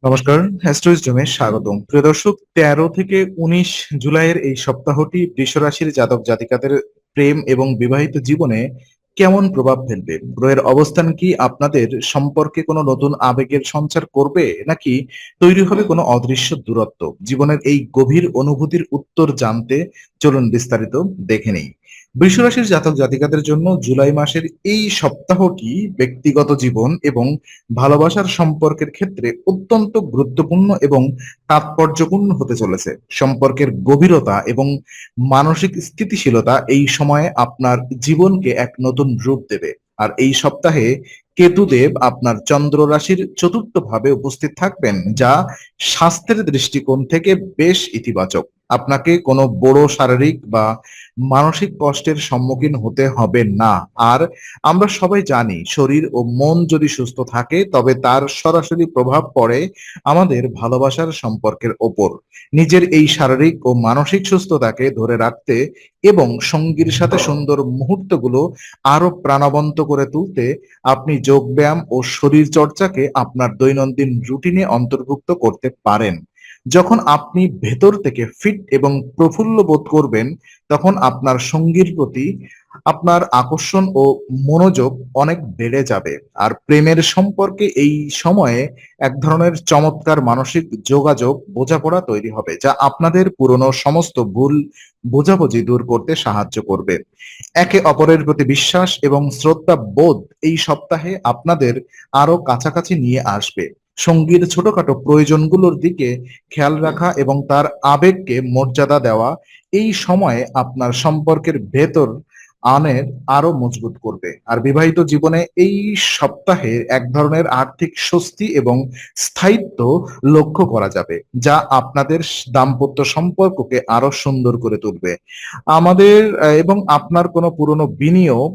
নমস্কার, অ্যাস্ট্রোইজমে স্বাগতম। প্রিয় দর্শক, ১৩ থেকে ১৯ জুলাইয়ের এই সপ্তাহটি বৃষ রাশির জাতক জাতিকাদের প্রেম এবং বিবাহিত জীবনে কেমন প্রভাব ফেলবে? গ্রহের অবস্থান কি আপনাদের সম্পর্কে কোনো নতুন আবেগের সঞ্চার করবে, নাকি তৈরি হবে কোনো অদৃশ্য দূরত্ব? জীবনের এই গভীর অনুভূতির উত্তর জানতে চলুন বিস্তারিত দেখে নেই। বৃষ রাশির জাতক জাতিকাদের জন্য জুলাই মাসের এই সপ্তাহটি ব্যক্তিগত জীবন এবং ভালোবাসার সম্পর্কের ক্ষেত্রে অত্যন্ত গুরুত্বপূর্ণ এবং তাৎপর্যপূর্ণ হতে চলেছে। সম্পর্কের গভীরতা এবং মানসিক স্থিতিশীলতা এই সময়ে আপনার জীবনকে এক নতুন রূপ দেবে। আর এই সপ্তাহে কেতুদেব আপনার চন্দ্র রাশির চতুর্থ ভাবে উপস্থিত থাকবেন, যা স্বাস্থ্যের দৃষ্টিকোণ থেকে বেশ ইতিবাচক। আপনাকে কোনো বড় শারীরিক বা মানসিক কষ্টের সম্মুখীন হতে হবে না। আর আমরা সবাই জানি, শরীর ও মন যদি সুস্থ থাকে তবে তার সরাসরি প্রভাব পড়ে আমাদের ভালোবাসার সম্পর্কের ওপর। নিজের এই শারীরিক ও মানসিক সুস্থতাকে ধরে রাখতে এবং সঙ্গীর সাথে সুন্দর মুহূর্তগুলো আরো প্রাণবন্ত করে তুলতে আপনি যোগব্যায়াম ও শরীর চর্চাকে আপনার দৈনন্দিন রুটিনে অন্তর্ভুক্ত করতে পারেন। যখন আপনি ভেতর থেকে ফিট এবং প্রফুল্ল বোধ করবেন, তখন আপনার সঙ্গীর প্রতি আপনার আকর্ষণ ও মনোযোগ অনেক বেড়ে যাবে। আর প্রেমের সম্পর্কে এই সময়ে এক ধরনের চমৎকার মানসিক যোগাযোগ বোঝাপড়া তৈরি হবে, যা আপনাদের পুরনো সমস্ত ভুল বোঝাবুঝি দূর করতে সাহায্য করবে। একে অপরের প্রতি বিশ্বাস এবং শ্রদ্ধা বোধ এই সপ্তাহে আপনাদের আরো কাছাকাছি নিয়ে আসবে। সঙ্গীর ছোটখাটো প্রয়োজনগুলোর দিকে খেয়াল রাখা এবং তার আবেগকে মর্যাদা দেওয়া এই সময়ে আপনার সম্পর্কের ভেতর আনের আরো মজবুত করবে। আর বিবাহিত জীবনে এই সপ্তাহে এক ধরনের আর্থিক স্বস্তি এবং স্থায়িত্ব লক্ষ্য করা যাবে, যা আপনাদের দাম্পত্য সম্পর্ককে আরো সুন্দর করে তুলবে। আমাদের এবং আপনার কোনো পুরনো বিনিয়োগ,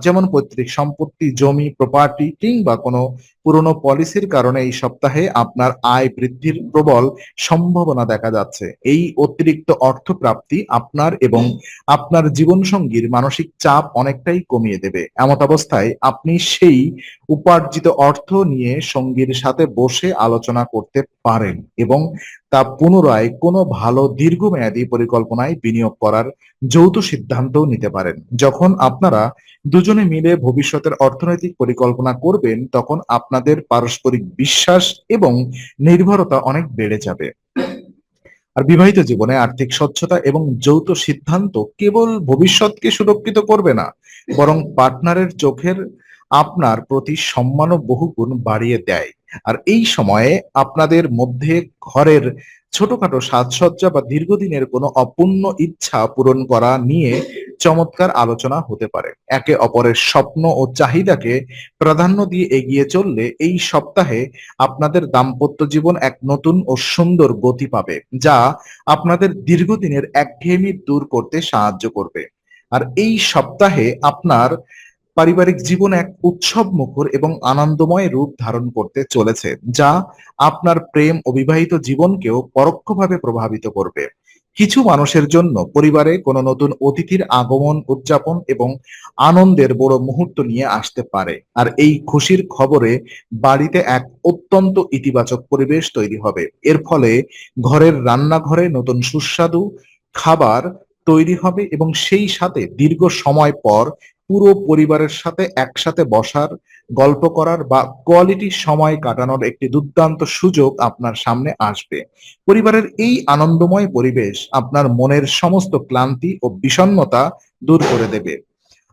যেমন পৈতৃক সম্পত্তি, জমি, প্রপার্টি কিংবা কোনো পুরনো পলিসির কারণে এই সপ্তাহে আপনার আয় বৃদ্ধির প্রবল সম্ভাবনা দেখা যাচ্ছে। এই অতিরিক্ত অর্থ প্রাপ্তি আপনার এবং আপনার জীবনসঙ্গীর মানসিক চাপ অনেকটাই কমিয়ে দেবে। এমত অবস্থায় আপনি সেই উপার্জিত অর্থ নিয়ে সঙ্গীর সাথে বসে আলোচনা করতে পারেন এবং তা পুনরায় কোনো ভালো দীর্ঘমেয়াদী পরিকল্পনায় বিনিয়োগ করার যৌথ সিদ্ধান্তও নিতে পারেন। যখন আপনারা দুজনে মিলে ভবিষ্যতের অর্থনৈতিক পরিকল্পনা করবেন, তখন আপনাদের পারস্পরিক বিশ্বাস এবং নির্ভরতা অনেক বেড়ে যাবে। আর বিবাহিত জীবনে আর্থিক স্বচ্ছতা এবং যৌথ সিদ্ধান্ত কেবল ভবিষ্যৎকে সুরক্ষিত করবে না, বরং পার্টনারের চোখের আপনার প্রতি সম্মানও বহুগুণ বাড়িয়ে দেয়। আর এই সময়ে আপনাদের মধ্যে ঘরের ছোটখাটো সাজসজ্জা বা দীর্ঘদিনের কোনো অপূর্ণ ইচ্ছা পূরণ করা নিয়ে চমৎকার আলোচনা হতে পারে। একে অপরের স্বপ্ন ও চাহিদাকে প্রাধান্য দিয়ে এগিয়ে চললে এই সপ্তাহে আপনাদের দাম্পত্য জীবন এক নতুন ও সুন্দর গতি পাবে, যা আপনাদের দীর্ঘদিনের একঘেয়েমি দূর করতে সাহায্য করবে। আর এই সপ্তাহে আপনার পারিবারিক জীবন এক উৎসব মুখর এবং আনন্দময় রূপ ধারণ করতে চলেছে, যা আপনার প্রেম ও বিবাহিত জীবনকেও পরোক্ষভাবে প্রভাবিত করবে। কিছু মানুষের জন্য পরিবারে কোনো নতুন অতিথির আগমন উদযাপন এবং আনন্দের বড় মুহূর্ত নিয়ে আসতে পারে। আর এই খুশির খবরে বাড়িতে এক অত্যন্ত ইতিবাচক পরিবেশ তৈরি হবে। এর ফলে ঘরের রান্নাঘরে নতুন সুস্বাদু খাবার তৈরি হবে এবং সেই সাথে দীর্ঘ সময় পর পুরো পরিবারের সাথে একসাথে বসার, গল্প করার বা কোয়ালিটি সময় কাটানোর একটি দুর্দান্ত সুযোগ আপনার সামনে আসবে। পরিবারের এই আনন্দময় পরিবেশ আপনার মনের সমস্ত ক্লান্তি ও বিষণ্ণতা দূর করে দেবে।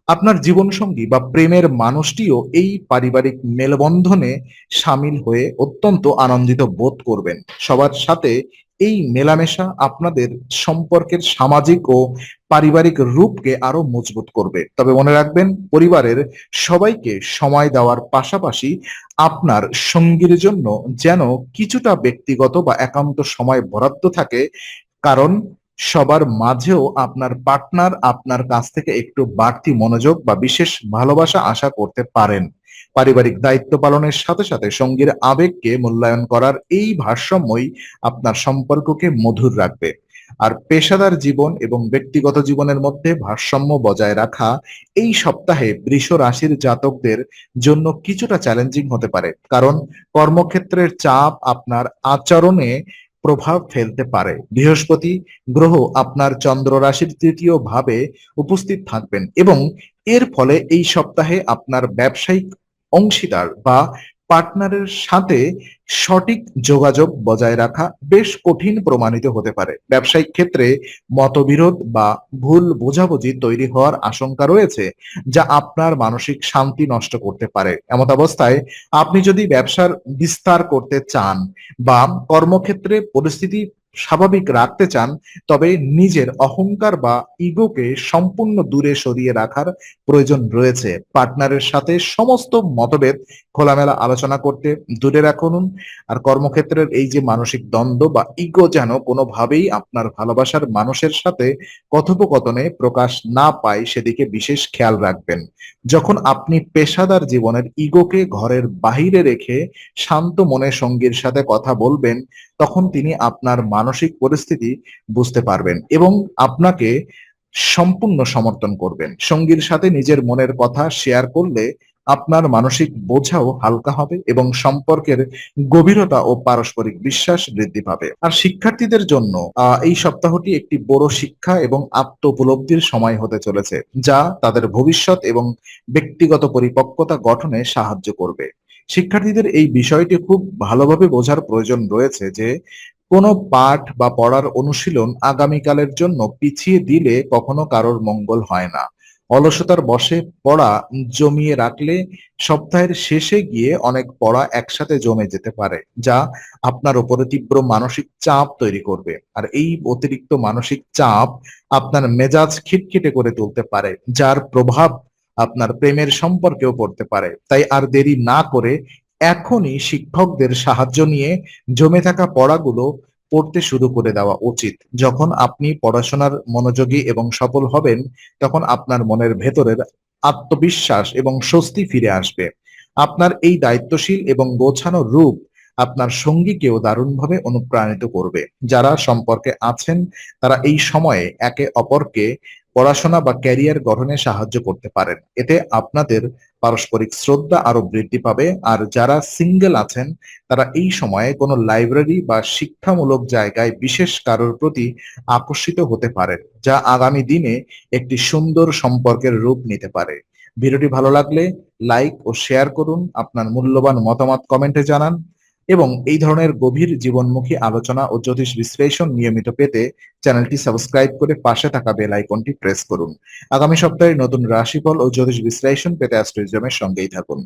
আপনার জীবনসঙ্গী বা প্রেমের মানুষটিও এই পারিবারিক মেলবন্ধনে সামিল হয়ে অত্যন্ত আনন্দিত বোধ করবেন। সবার সাথে এই মেলামেশা আপনাদের সম্পর্কের সামাজিক ও পারিবারিক রূপকে আরো মজবুত করবে। তবে মনে রাখবেন, পরিবারের সবাইকে সময় দেওয়ার পাশাপাশি আপনার সঙ্গীর জন্য যেন কিছুটা ব্যক্তিগত বা একান্ত সময় বরাদ্দ থাকে, কারণ সবার মাঝেও আপনার পার্টনার আপনার কাছ থেকে একটু বাড়তি মনোযোগ বা বিশেষ ভালোবাসা আশা করতে পারেন। পারিবারিক দায়িত্ব পালনের সাথে সাথে সঙ্গীর আবেগকে মূল্যায়ন করার এই ভারসাম্যই আপনার সম্পর্ককে মধুর রাখবে। আর পেশাদার জীবন এবং ব্যক্তিগত জীবনের মধ্যে ভারসাম্য বজায় রাখা এই সপ্তাহে বৃষ রাশির জাতকদের জন্য কিছুটা চ্যালেঞ্জিং হতে পারে, কারণ কর্মক্ষেত্রের চাপ আপনার আচরণে প্রভাব ফেলতে পারে। বৃহস্পতি গ্রহ আপনার চন্দ্র রাশির তৃতীয় ভাবে উপস্থিত থাকবেন এবং এর ফলে এই সপ্তাহে আপনার ব্যবসায়িক অংশীদার বা পার্টনারের সাথে সঠিক যোগাযোগ বজায় রাখা বেশ কঠিন প্রমাণিত হতে পারে। ব্যবসায়িক ক্ষেত্রে মতবিরোধ বা ভুল বোঝাবুঝি তৈরি হওয়ার আশঙ্কা রয়েছে, যা আপনার মানসিক শান্তি নষ্ট করতে পারে। এমত অবস্থায় আপনি যদি ব্যবসার বিস্তার করতে চান বা কর্মক্ষেত্রে পরিস্থিতি স্বাভাবিক রাখতে চান, তবে নিজের অহংকার বা ইগোকে সম্পূর্ণ দূরে সরিয়ে রাখার প্রয়োজন রয়েছে। পার্টনারের সাথে সমস্ত মতভেদ খোলামেলা আলোচনা করতে দূরে রাখুন। আর কর্মক্ষেত্রের এই যে মানসিক দ্বন্দ্ব বা ইগো যেন কোনোভাবেই আপনার ভালোবাসার মানুষের সাথে কথোপকথনে প্রকাশ না পায়, সেদিকে বিশেষ খেয়াল রাখবেন। যখন আপনি পেশাদার জীবনের ইগোকে ঘরের বাহিরে রেখে শান্ত মনে সঙ্গীর সাথে কথা বলবেন, তখন তিনি আপনার মানসিক পরিস্থিতি বুঝতে পারবেন এবং আপনাকে সম্পূর্ণ সমর্থন করবেন। সঙ্গীর সাথে নিজের মনের কথা শেয়ার করলে আপনার মানসিক বোঝাও হালকা হবে এবং সম্পর্কের গভীরতা ও পারস্পরিক বিশ্বাস বৃদ্ধি পাবে। আর শিক্ষার্থীদের জন্য এই সপ্তাহটি একটি বড় শিক্ষা এবং আত্ম উপলব্ধির সময় হতে চলেছে, যা তাদের ভবিষ্যৎ এবং ব্যক্তিগত পরিপক্কতা গঠনে সাহায্য করবে। শিক্ষার্থীদের এই বিষয়টি খুব ভালোভাবে বোঝার প্রয়োজন রয়েছে যে কোনো পাঠ বা পড়ার অনুশীলন আগামীকালের জন্য পিছিয়ে দিলে কখনো কারোর মঙ্গল হয় না। অলসতার বশে পড়া জমিয়ে রাখলে সপ্তাহের শেষে গিয়ে অনেক পড়া একসাথে জমে যেতে পারে, যা আপনার উপরে তীব্র মানসিক চাপ তৈরি করবে। আর এই অতিরিক্ত মানসিক চাপ আপনার মেজাজ খিটখিটে করে তুলতে পারে, যার প্রভাব আপনার প্রেমের সম্পর্কেও পড়তে পারে। তাই আর দেরি না করে এখনই শিক্ষকদের সাহায্য নিয়ে জমে থাকা পড়াগুলো পড়তে শুরু করে দেওয়া উচিত। যখন আপনি পড়াশোনার মনোযোগী এবং সফল হবেন, তখন আপনার মনের ভেতরের আত্মবিশ্বাস এবং স্বস্তি ফিরে আসবে। আপনার এই দায়িত্বশীল এবং গোছানো রূপ আপনার সঙ্গীকেও দারুণভাবে অনুপ্রাণিত করবে। যারা সম্পর্কে আছেন তারা এই সময়ে একে অপরকে পড়াশোনা বা ক্যারিয়ার গঠনে সাহায্য করতে পারেন। এতে আপনাদের পারস্পরিক শ্রদ্ধা আরো বৃদ্ধি পাবে। আর যারা সিঙ্গেল আছেন তারা এই সময়ে কোনো লাইব্রেরি বা শিক্ষামূলক জায়গায় বিশেষ কারোর প্রতি আকর্ষিত হতে পারেন, যা আগামী দিনে একটি সুন্দর সম্পর্কের রূপ নিতে পারে। ভিডিওটি ভালো লাগলে লাইক ও শেয়ার করুন, আপনার মূল্যবান মতামত কমেন্টে জানান এবং এই ধরনের গভীর জীবনমুখী আলোচনা ও জ্যোতিষ বিশ্লেষণ নিয়মিত পেতে চ্যানেলটি সাবস্ক্রাইব করে পাশে থাকা বেল আইকনটি প্রেস করুন। আগামী সপ্তাহে নতুন রাশিফল ও জ্যোতিষ বিশ্লেষণ পেতে অ্যাস্ট্রোইজমের সঙ্গেই থাকুন।